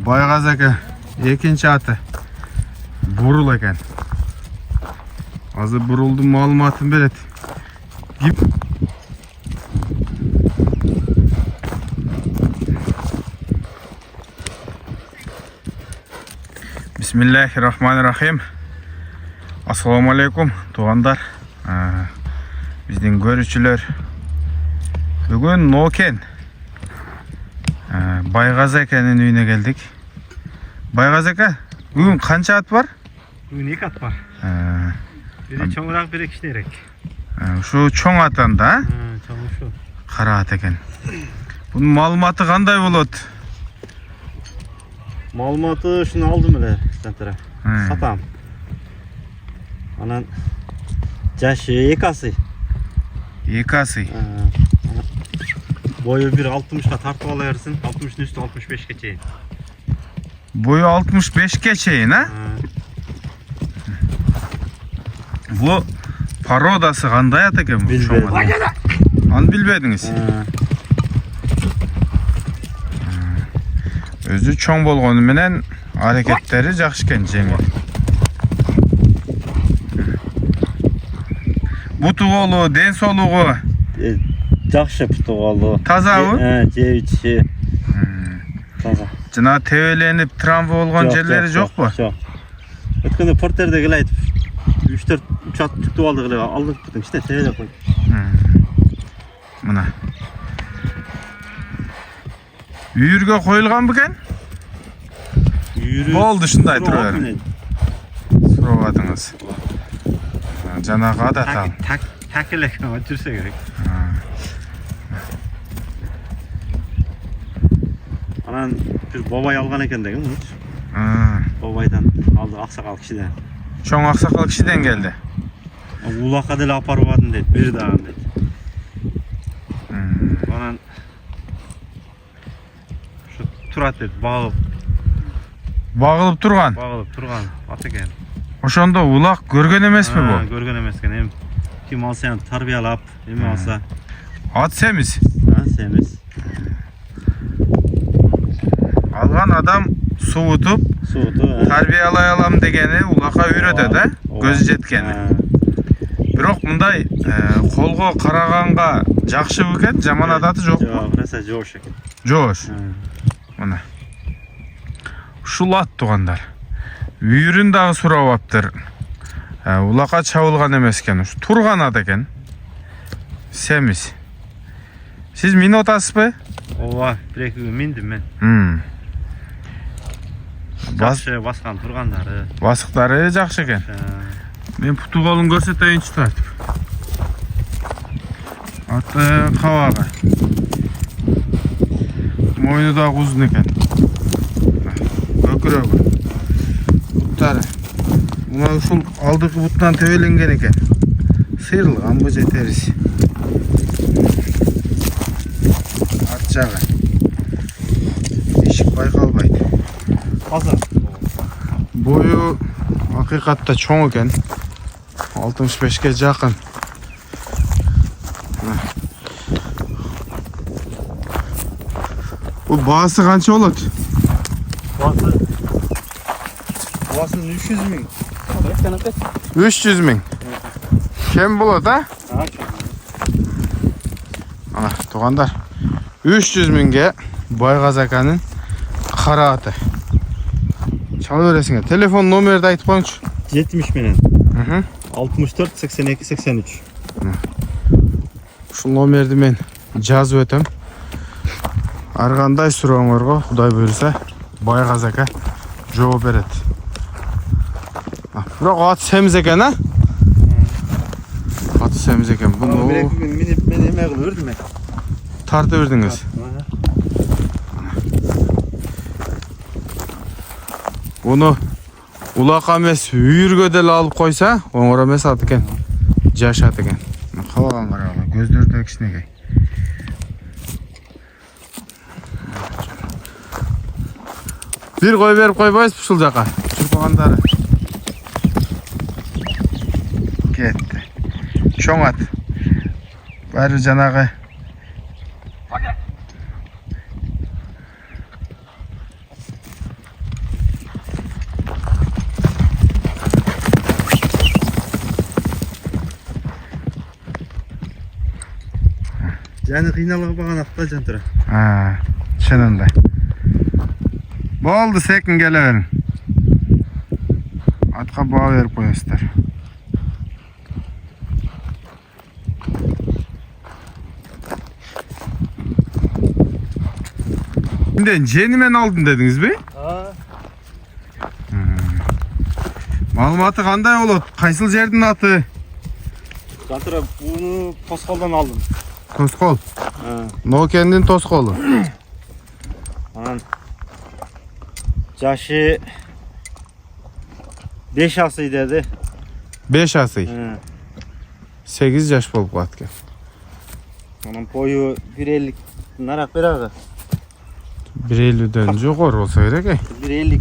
Байғаз aka екінші аты Бурул екен. Азыр Бурулдың маалыматын берет. Гип. Бисмиллахиррахманиррахим. Ассаламу алейкум, туғандар. Біздің көрушілер. Бүгін Нокен Байғаз аканың үйіне келдік. Байғаз ака, бүгін қанша ат бар? Бүгін 2 ат бар. Бiri çoğurak, biri kişilerek. Şu çoğ atan da? Çoğu şu. Қара ат екен. Бұның малыматы қандай болады? Malumatı şunu aldım öyle centere. Satam. Anan yaşı 2 ası. 2 асы. Boyu 1.60'a tartıp alırsın. 60'ın üstü 65 geçeyim. Boyu 65 geçeyim ha? Bu parodası қандай ат екен бұл? Bilmedim. Аны білбедіңіз? Өзі чоң болғанымен әрекеттері жақсы екен, жеңіл. Бұтуғолу, ден солуғы Жақшы бұтуғолу. Таза ау? Жевичі. Таза. Жана тебеленіп, травма болған жерлері жоқ па? Жоқ. Өткенде портерде келе айтып 3-4 ат түктіп алдық эле, алдық бүтүн иште тебелеп қойды. Мына. Үйірге қойылған бекен? Болды, шындай тұру берім. Сұравадыңыз. Жанағы ада тал. Тәкілік жүрсе керек. Анан бір бабай алған екен деген мұнш. Бабайдан алды ақсақал кішіден. Чоң ақсақал кішіден келді. Улаққа деле апарып адым дейді, бір дағын дейді. Анан тұрат дейді, Бағылып тұрған? Бағылып тұрған ат екен. Ошонда улақ көрген емес пе бұл? Көрген емес екен. Ким алса тарбиялап, еме алса. Ат семіз? Семіз. Алған адам суытып, тарбиялай алам дегені улаққа үйретеді, көзі жеткені. Бірақ мұндай қолға қарағанға жақшы екен, жаман адаты жоқ па? Жоқ, нәрсе жош екен. Жош. Мына. Шул ат туғандар. Үйірін дағы сұрап аптыр. Улаққа чауылған емес екен. Тұрған ат екен. Семіз. Сіз мені отасыз ба? Ова, бір-екі күн мендім мен. Жақшы басқан тұрғандары. Басықтары жақшы екен. Мен пұты қолын көрсетейінші тартып. Аты қаваға. Мойны да ұзын екен. Көкірегі. Бұттары. Мұна ұшыл алдығы бұттан төбеленген екен. Сыйрылған бұ жетеріз. Ат жағы. Ешік байқалбайды. Азыр. Бойы ақиқатта чоң екен. 65-ке жақын. Бұл бағасы қанша болады? Бағасын 300 мың. 300 мың. Кем болады, а? Ана, туғандар. 300 мыңға Байғаз аканың қара аты. Чалы өресіңе. Телефон номерді айтып қойыңшы. 70 менен. 64 82 83. Шул номерді мен жазып өтем. Арғандай сұрауыңарға, Құдай бұйырса, Байғаз ака жауап береді. Бірақ аты семіз екен, а? Аты семіз екен. Бір-екі күн мен еме қылып өрдім мен. Тарты өрдіңіз. Бұны улақа емес үйірге дәл алып қойса, оңыр емес ат екен. Жаш ат екен. Қалаған қарауға, көздерді кішінекей. Bir қой беріп қойбайыз бұшыл жаққа. Шұрпағандары. Кетті. Чоң ат. Бәрі жанағы. Yani kıynalığı bağın atla Cantıra. Ha, şununda. Boldu sekin geleverin. Atqa bağ verip koyasızlar. Şimdi jenimen aldın dediniz mi? Ha. Malumatı qanday olot? Qaysıl жердin аты? Cantıra bunu Toskol'dan aldım. Toskol. Ha. Nokendin Toskolu. Anan. Yaşı 5 asıy dedi. 5 asıy. Ha. 8 yaş bolup qatkan. Onun boyu 1.50 narak beraber. 1.50'den jogor bolsa керек ey. 1.50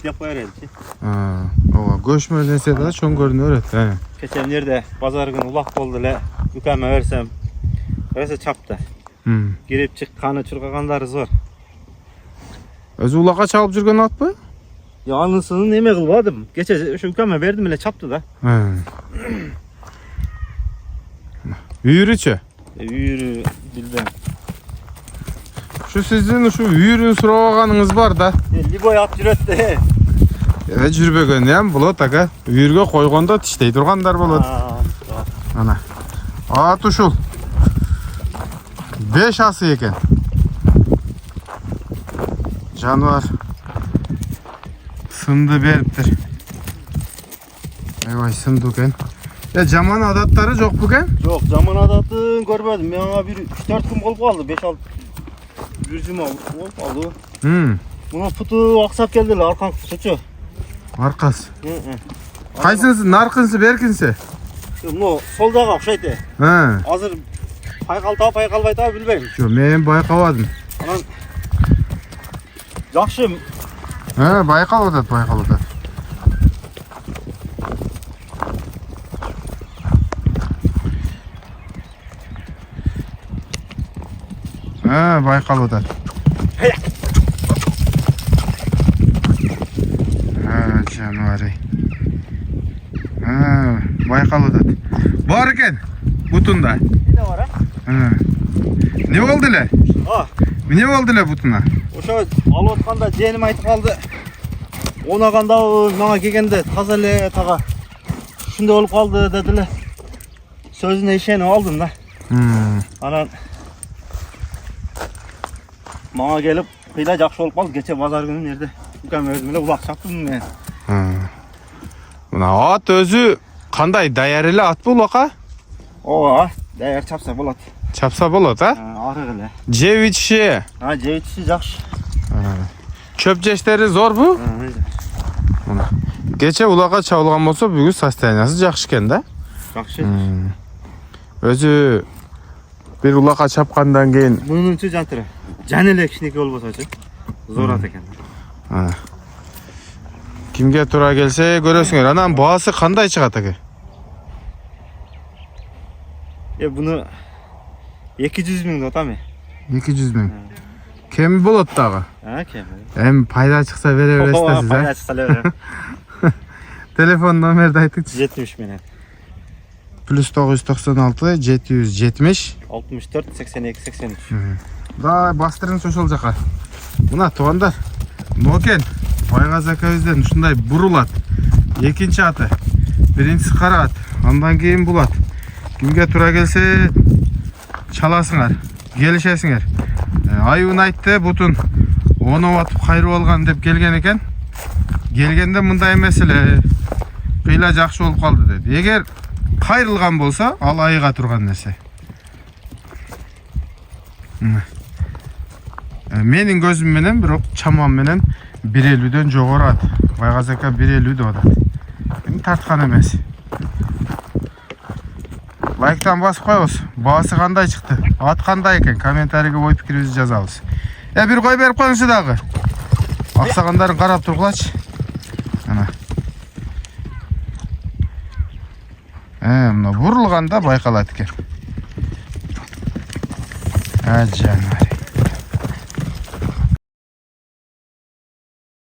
dep koyar edi. Ha, ova göçmölese de çoň görünöret. He. Geçen yerde pazar günü ulak boldu le. Dükeme versem. Verse çaptı. Girip çıkkanı çırkaganları zor. Özü ulaka çalıp жүрген at mı? Ya anısını neme kılmadım. Geçen şu dükeme verdim ile çaptı da. He. Үйрүчө. Yürü bildim. Şu sizin şu үйрүн surabagaныngыз бар да. Liboy at jüretdi. Жүрбөгөн hem болот ага. Үйргө койгондо тиштей тургандар болот. Ana. At ушул. 5 асы экен. Жануар сынды бериптир. Ой, сынды экен. Жаман адаттары жок букен? Yok zaman adatın görmedim. Bana bir 3-4 gün olup kaldı. 5-6 bir cuma olup kaldı. Buna putu aksap geldiler arkan tutucu. Аркасы. Кайсынысы, наркынсы, беркинси? Bunu soldaga okşaydı. He. Hazır payqalta payqalbayta bilbeyim. Жо, мен байкабадым. Anan Жақшы. He, байкалып атат, байкалып атат. He, байкалып атат. Жануарый. Байкалып атат. Бар экен бутунда. Ne var ha? Ne oldu le? Ha. Ne oldu le butuna? Oşa alıp atkanda jenim aytıp kaldı. Onaganda bana kelgende taza ele taga. Şunday olup kaldı dediler. Sözüne işeni aldım da. Anan bana gelip kıyla jakşı olup kaldı. Geçen pazar günü nerede? Mükemmel özümle ulak çaptım ben. Mına at özü qanday dayar ele at bu ulaka? Oha, değer çapsa bolat. Çapsa bolot ha? Arıq ele. Jep içişi. Ha, jep içişi jakşı. Çöp jeштери zor bu? Geçe ulaka çabılgan bolsa бүгүн состояниясы жакшы экен да? Jakşı. Özü bir ulaka çapkandan keyin Bununçu jantırı. Janele kişineki olbosaçı. Zor at eken. Kimge тура келсе көрөсүңөр. Анан баасы кандай чыгат экен? Bunu 200 bin otam. 200 bin. Kemi bolot dagы. Ha, kemi. Hem payda çıksa vere veresiz ha. Payda çıksa veririm. Telefon numarayı aytıkçı. 70 bin. Plus 996 770 64 82 83. Da bastırın soşal жака. Mına tuğanдар. Noken Байгаз акабызден ушундай бурулат. Экинчи аты. Биринчиси кара ат. Андан кийин бул ат. Кимге тура келсе чаласыңар. Келишесиңер. Айыбын айтты, бутун оноп атып кайрып алган деп келген экен. Келгенде мындай эмес эле. Кыйла жакшы болуп калды деди. Эгер кайрылган болсо, ал айыга турган нерсе. Менин көзүм менен, бирок чамам менен 1.50'den жогору ат. Байгаз ака 1.50 деп атат. Эми тарткан эмес. Лайктан басып коебуз. Баасы кандай чыкты? Ат кандай экен? Комментарийге ой пикирибизди жазабыз. Бир кой берип коюңузчу дагы. Аксагандарын карап тургулачы. Ana. Мына бурулганда байкалат экен. Жануар.